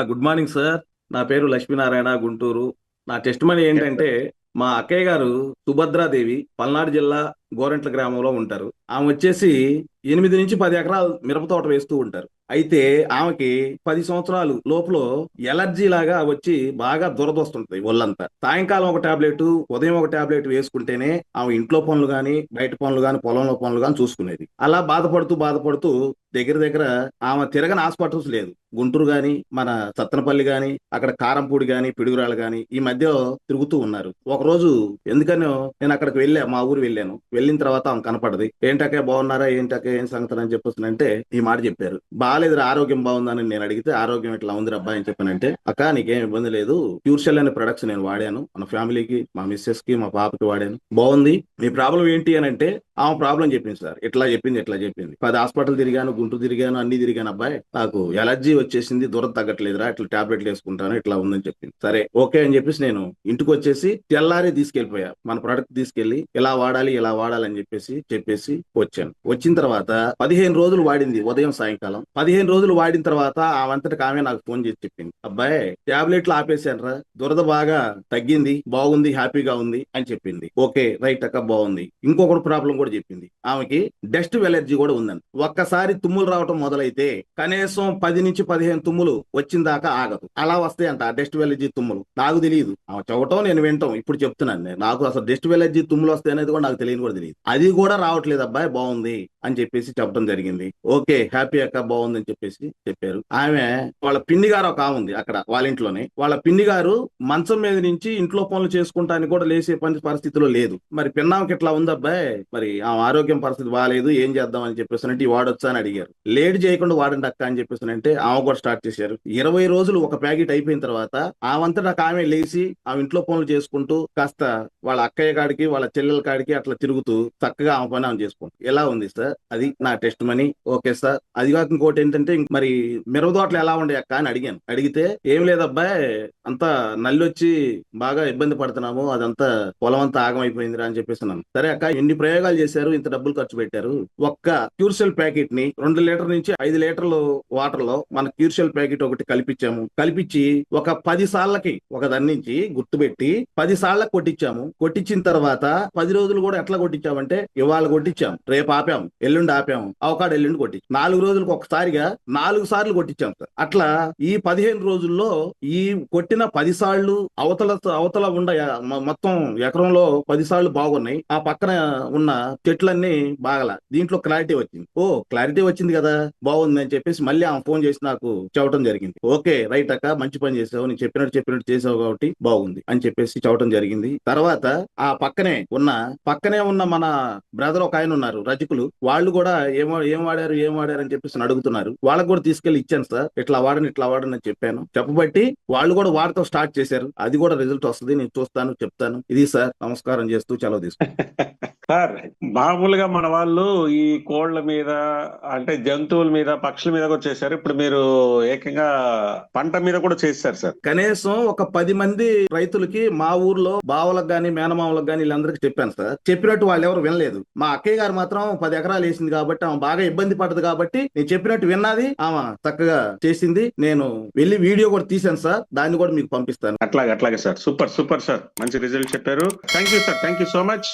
Good morning sir. నా పేరు లక్ష్మీనారాయణ, గుంటూరు. నా టెస్ట్ మనీ ఏంటంటే, మా అక్కయ్య గారు సుభద్రాదేవి పల్నాడు జిల్లా గోరంట్ల గ్రామంలో ఉంటారు. ఆమె వచ్చేసి 8 నుంచి 10 ఎకరాలు మిరప తోట వేస్తూ ఉంటారు. అయితే ఆమెకి 10 సంవత్సరాలు లోపల ఎలర్జీ లాగా వచ్చి బాగా దురదొస్తుంటది ఒళ్ళంతా. సాయంకాలం ఒక టాబ్లెట్, ఉదయం ఒక టాబ్లెట్ వేసుకుంటేనే ఆమె ఇంట్లో పనులు గాని, బయట పనులు గాని, పొలంలో పనులు గాని చూసుకునేది. అలా బాధపడుతూ బాధపడుతూ దగ్గర దగ్గర ఆమె తిరగని హాస్పిటల్స్ లేదు. గుంటూరు గాని, మన సత్తనపల్లి గాని, అక్కడ కారంపూడి గాని, పిడుగురాళ్ళు గాని ఈ మధ్యలో తిరుగుతూ ఉన్నారు. ఒక రోజు ఎందుకనో నేను అక్కడికి వెళ్ళా, మా ఊరు వెళ్ళాను. వెళ్ళిన తర్వాత ఆమె కనపడది. ఏంటకే బాగున్నారా, ఏంటకే ఏం సంగతి అని చెప్పేసి అంటే ఈ మాట చెప్పారు. బాగాలేదు, ఆరోగ్యం బాగుందని నేను అడిగితే, ఆరోగ్యం ఇట్లా ఉంది అబ్బాయి అని చెప్పానంటే, అక్క నీకేం ఇబ్బంది లేదు, క్యూర్షెల్ అనే ప్రొడక్ట్స్ నేను వాడాను, మన ఫ్యామిలీకి, మా మిస్సెస్ కి, మా పాపకి వాడాను, బాగుంది. నీ ప్రాబ్లం ఏంటి అని అంటే ఆమె ప్రాబ్లం చెప్పింది. సార్ ఇట్లా చెప్పింది, ఇట్లా చెప్పింది. 10 హాస్పిటల్ తిరిగాను, గుంటూరు తిరిగాను, అన్ని తిరిగాను అబ్బాయి, నాకు ఎలర్జీ వచ్చేసింది, దూరం తగ్గట్లేదురా, ఇట్లా టాబ్లెట్లు వేసుకుంటాను, ఇట్లా ఉందని చెప్పింది. సరే ఓకే అని చెప్పేసి నేను ఇంటికి వచ్చేసి తెల్లారి తీసుకెళ్లిపోయా. మన ప్రొడక్ట్ తీసుకెళ్లి ఇలా వాడాలి, ఇలా వాడాలని చెప్పేసి వచ్చాను. వచ్చిన తర్వాత 15 రోజులు వాడింది, ఉదయం సాయంకాలం. 15 రోజులు వాడిన తర్వాత ఆమె నాకు ఫోన్ చేసి చెప్పింది, అబ్బాయి టాబ్లెట్లు ఆపేశాను రా, దురద బాగా తగ్గింది, బాగుంది, హ్యాపీగా ఉంది అని చెప్పింది. ఓకే రైట్ అక్క, బాగుంది. ఇంకొకటి ప్రాబ్లం కూడా చెప్పింది, ఆమెకి డస్ట్ ఎలర్జీ కూడా ఉందని. ఒక్కసారి తుమ్ములు రావటం మొదలైతే కనీసం 10 నుంచి 15 తుమ్ములు వచ్చిన దాకా ఆగదు. అలా వస్తాయంట ఆ డస్ట్ ఎలర్జీ తుమ్ములు. నాకు తెలియదు, ఆమె చెప్పటం నేను వింటాం, ఇప్పుడు చెప్తున్నాను నేను. నాకు అసలు డస్ట్ ఎలర్జీ తుమ్ములు వస్తాయి అనేది కూడా నాకు తెలియని కూడా తెలియదు. అది కూడా రావట్లేదు అబ్బాయి, బాగుంది అని చెప్పేసి చెప్పడం జరిగింది. ఓకే హ్యాపీ అక్క, బాగుంది అని చెప్పేసి చెప్పారు. ఆమె వాళ్ళ పిన్ని గారు ఒక ఆమె ఉంది అక్కడ వాళ్ళ ఇంట్లోనే. వాళ్ళ పిన్ని గారు మంచం మీద నుంచి ఇంట్లో పనులు చేసుకుంటానికి కూడా లేసే పరిస్థితిలో లేదు. మరి పిన్నామకి ఇట్లా ఉంది అబ్బాయి, మరి ఆ ఆరోగ్యం పరిస్థితి బాగాలేదు, ఏం చేద్దాం అని చెప్పేసి అంటే ఈ వాడొచ్చా అని అడిగారు. లేట్ చేయకుండా వాడండి అక్క అని చెప్పేసి అంటే ఆమె కూడా స్టార్ట్ చేశారు. 20 రోజులు ఒక ప్యాకెట్ అయిపోయిన తర్వాత ఆమంతటా ఆమె లేచి ఆమె ఇంట్లో పనులు చేసుకుంటూ కాస్త వాళ్ళ అక్కయ్య కాడికి, వాళ్ళ చెల్లెల కాడికి అట్లా తిరుగుతూ చక్కగా ఆమె పని ఆమె చేసుకుంటాం. ఎలా ఉంది సార్, అది నా టెస్ట్ మనీ. Okay sir. అది కాక ఇంకోటి ఏంటంటే, మరి మిరపతోటలు ఎలా ఉండే అక్క అని అడిగాను. అడిగితే ఏం లేదబ్బాయి, అంతా నల్లి వచ్చి బాగా ఇబ్బంది పడుతున్నాము, అదంతా పొలం అంతా ఆగమైపోయిందిరా అని చెప్పేసి అన్నాను. సరే అక్క, ఎన్ని ప్రయోగాలు చేశారు, ఇంత డబ్బులు ఖర్చు పెట్టారు, ఒక్క క్యూర్సెల్ ప్యాకెట్ ని 2 లీటర్ నుంచి 5 లీటర్లు వాటర్ లో మన క్యూర్సెల్ ప్యాకెట్ ఒకటి కలిపించాము. కలిపించి ఒక 10 సార్లకి ఒక దాని నుంచి గుర్తుపెట్టి 10 సార్లకు కొట్టించాము. కొట్టించిన తర్వాత 10 రోజులు కూడా ఎట్లా కొట్టించామంటే, ఇవాళ కొట్టించాం, రేపు ఆపాము, ఎల్లుండి ఆపాము, అవకాడు ఎల్లుండి కొట్టించాం. 4 రోజులకు ఒకసారిగా 4 సార్లు కొట్టించాం సార్. అట్లా ఈ 15 రోజుల్లో ఈ కొట్టిన 10 సార్లు అవతల అవతల ఉండ మొత్తం ఎకరంలో 10 సార్లు బాగున్నాయి. ఆ పక్కన ఉన్న చెట్లన్నీ బాగల. దీంట్లో క్లారిటీ వచ్చింది. ఓ క్లారిటీ వచ్చింది కదా, బాగుంది అని చెప్పేసి మళ్ళీ ఆమె ఫోన్ చేసి నాకు చెప్పడం జరిగింది. ఓకే రైట్ అక్క, మంచి పని చేసావు, నేను చెప్పినట్టు చేసావు కాబట్టి బాగుంది అని చెప్పేసి చెప్పడం జరిగింది. తర్వాత ఆ పక్కనే ఉన్న మన బ్రదర్ ఒక ఆయన ఉన్నారు, రజకులు. వాళ్ళు కూడా ఏం వాడారు అని చెప్పేసి అడుగుతున్నారు. వాళ్ళకు కూడా తీసుకెళ్లి ఇచ్చాను సార్, ఇట్లా వాడని అని చెప్పాను. చెప్పబట్టి వాళ్ళు కూడా వాడటం స్టార్ట్ చేశారు. అది కూడా రిజల్ట్ వస్తుంది, నేను చూస్తాను, చెప్తాను. ఇది సార్, నమస్కారం చేస్తూ సెలవు తీసుకుంటాను. సార్ మామూలుగా మన వాళ్ళు ఈ కోళ్ల మీద, అంటే జంతువుల మీద, పక్షుల మీద కూడా చేశారు. ఇప్పుడు మీరు ఏకంగా పంట మీద కూడా చేశారు సార్. కనీసం ఒక 10 మంది రైతులకి మా ఊర్లో బావలకు గాని, మేనమామలకు గాని, వీళ్ళందరికీ చెప్పాను సార్. చెప్పినట్టు వాళ్ళు ఎవరు వినలేదు. మా అక్కయ్య గారు మాత్రం 10 ఎకరాలు వేసింది కాబట్టి, ఆమె బాగా ఇబ్బంది పడదు కాబట్టి నేను చెప్పినట్టు విన్నది, ఆమె చక్కగా చేసింది. నేను వెళ్ళి వీడియో కూడా తీశాను సార్, దాన్ని కూడా మీకు పంపిస్తాను. అట్లాగే సార్. సూపర్ సార్, మంచి రిజల్ట్ చెప్పారు. Thank you sir, thank you so much.